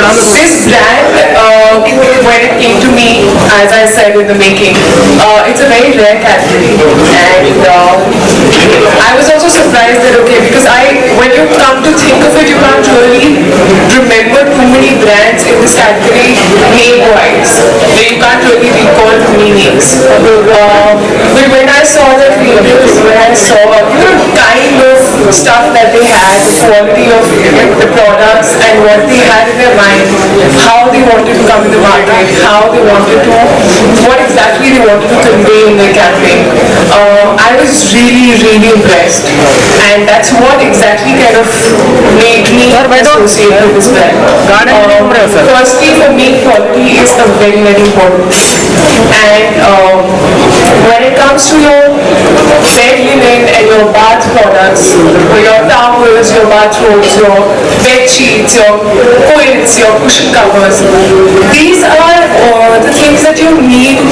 This brand, when it came to me, as I said in the making, it's a very rare category, and I was also surprised that because when you come to think of it, you can't really remember too many brands in this category name-wise. You can't really recall too many names. But when I saw the creatives, when I saw kind of stuff that they had, the quality of the products and what they had in their mind, how they wanted to come to the market, what exactly they wanted to convey in their campaign. I was really, really impressed, and that's what exactly kind of made me associate with this brand. Firstly, for me, quality is a very, very important thing. And when it comes to your bed linen and your bath products, your towels, your bathrobes, your bed sheets, your quilts, your cushion covers, these are the things that you need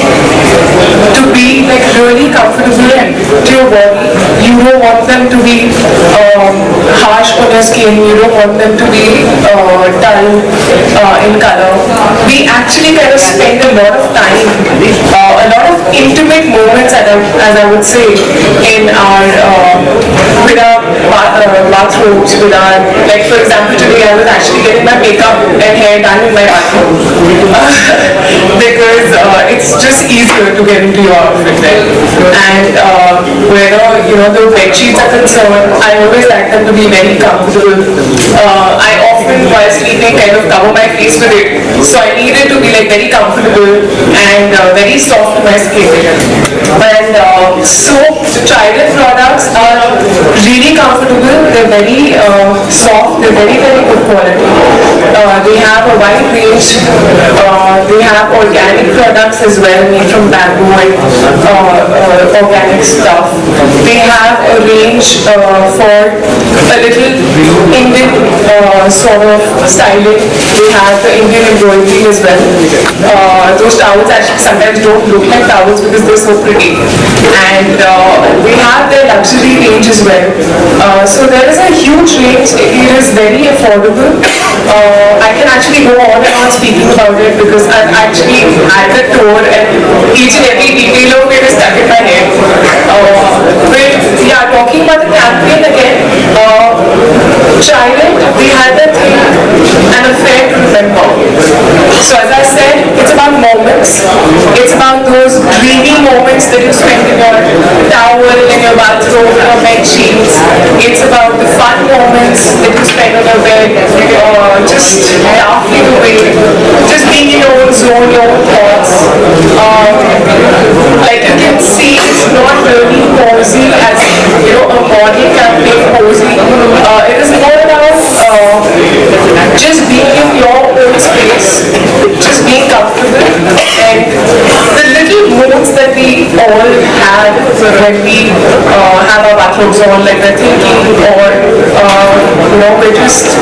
to be like really comfortable to your body. You don't want them to be harsh on your skin. You don't want them to be dull in color. We actually kind of spend a lot of time, a lot of intimate moments, as I would say, in our with our bathrobes, with our, like for example today I was actually getting my makeup and hair done in my bathroom because it's just easier to get into your outfit there. And whether the bed sheets are concerned, I always like them to be very comfortable. I often while sleeping kind of cover my face with it, so I need it to be like very comfortable and very soft to my skin. And soap, Trident products are really comfortable. They're very soft. They're very, very good quality. They have a wide range. They have organic products as well, made from bamboo and organic stuff. They have a range for a little Indian sort of styling. They have the Indian embroidery as well. Those towels actually sometimes don't look like towels because they're so pretty. And they have their luxury range as well. So there is a huge range. It is very affordable. I can actually go on and on speaking about it because I've actually had the tour and each and every detail of it is stuck in my head. But yeah, talking about the campaign again, Trident, they had that thing, an affair to remember. So as I said, it's about moments. It's about those dreamy moments that you spend in your towel, in your bathrobe, in your bed sheets. It's about the fun moments that you spend on your bed, just laughing away, just being in your own zone, your own thoughts. Like you can see, it's not really cozy as a body campaign cozy. It is more about just being in your own space, just being comfortable, and the little moods that we all have when we have our bathrobes on, like we're thinking, or we're just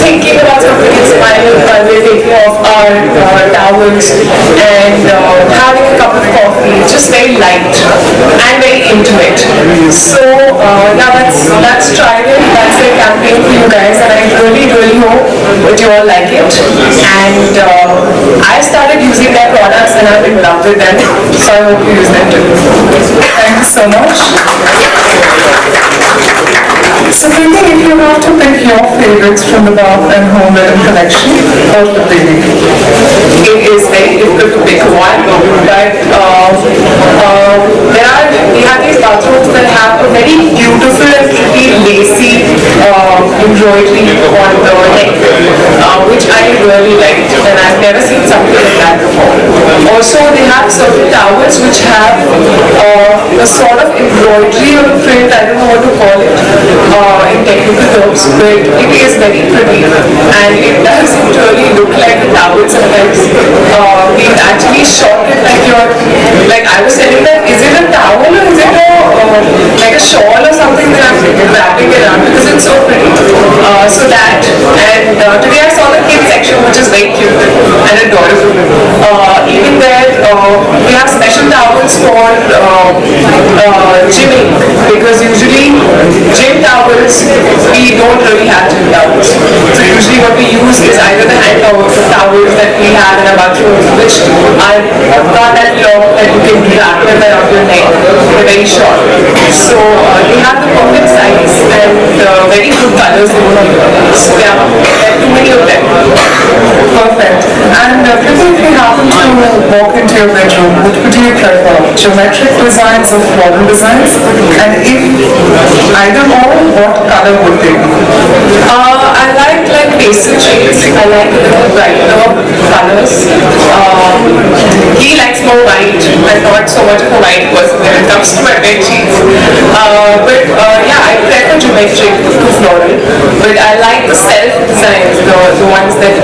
thinking about something and smiling while we're taking off our towels and having a cup of coffee, just very light and very intimate. So now that's Trident, that's their campaign for you guys, and I really, really hope that you all like it. And I started using their products and I'm in love with them, so I hope you use them too. Thank you so much. So thinking if you have to pick your favorites from the bath and home linen collection, what would they be? It is very difficult to pick one, but we have these bathrobes that have a very beautiful and pretty lacy embroidery on the neck, which I really liked, and I've never seen something like that before. Also, they have certain towels which have a sort of embroidery or print, I don't know what to call it in technical terms, but it is very pretty and it doesn't really look like a towel sometimes. We've actually shot it like I was telling them, is it a towel or is it like a shawl or something that I'm wrapping it around because it's so pretty. So that, and today I saw the kids section which is very cute and adorable. Even there, we have special towels for gymming because usually gym towels, we don't really have gym towels. So usually what we use is either the hand towels that we have in our bathrooms, which are not that long that you can wrap them around your neck. They're very short. So they have the perfect size and very good colors. So yeah, there are too many of them. Perfect. And if you happen to walk into your bedroom, what would you prefer? Geometric designs or floral designs? And if either or, what color would they be? I like pastel shades. I like a little brighter colors. He likes more white. I'm not so much of a white person when it comes to my bed sheets. But yeah, I prefer geometric to floral. But I like the self designs, the ones that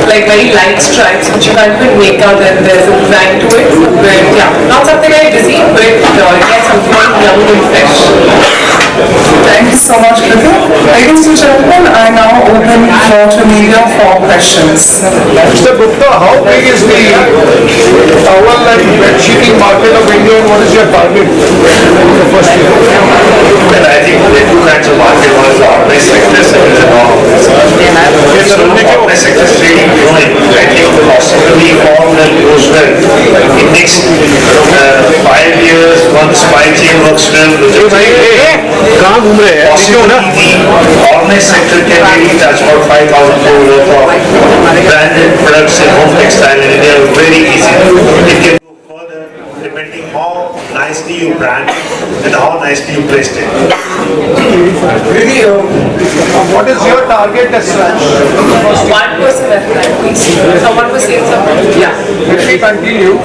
like very light stripes, which you can't even make out that there's a design to it. But yeah, not something very busy, but again something very young and fresh. Thank you so much, Kriti. Ladies and gentlemen, I now open floor to media for questions. Mr. Gupta, how big is the towel and bed sheeting market of India and what is your target for the first year? Well, I think there are two kinds of market. One is the organized sector, second is the non-organized sector. So the organized sector is really growing. I think possibly formed and grows well. In next 5 years, once supply chain works well, कहाँ घूम रहे हैं? possibly the organized sector can really touch about 5,000 crore worth of branded products in home textile in India very easily. It can go further depending how nicely you brand and how nicely you place it. Kriti, what is your target as such? 1% at a time, please. Someone was saying something. Yeah. Let me continue.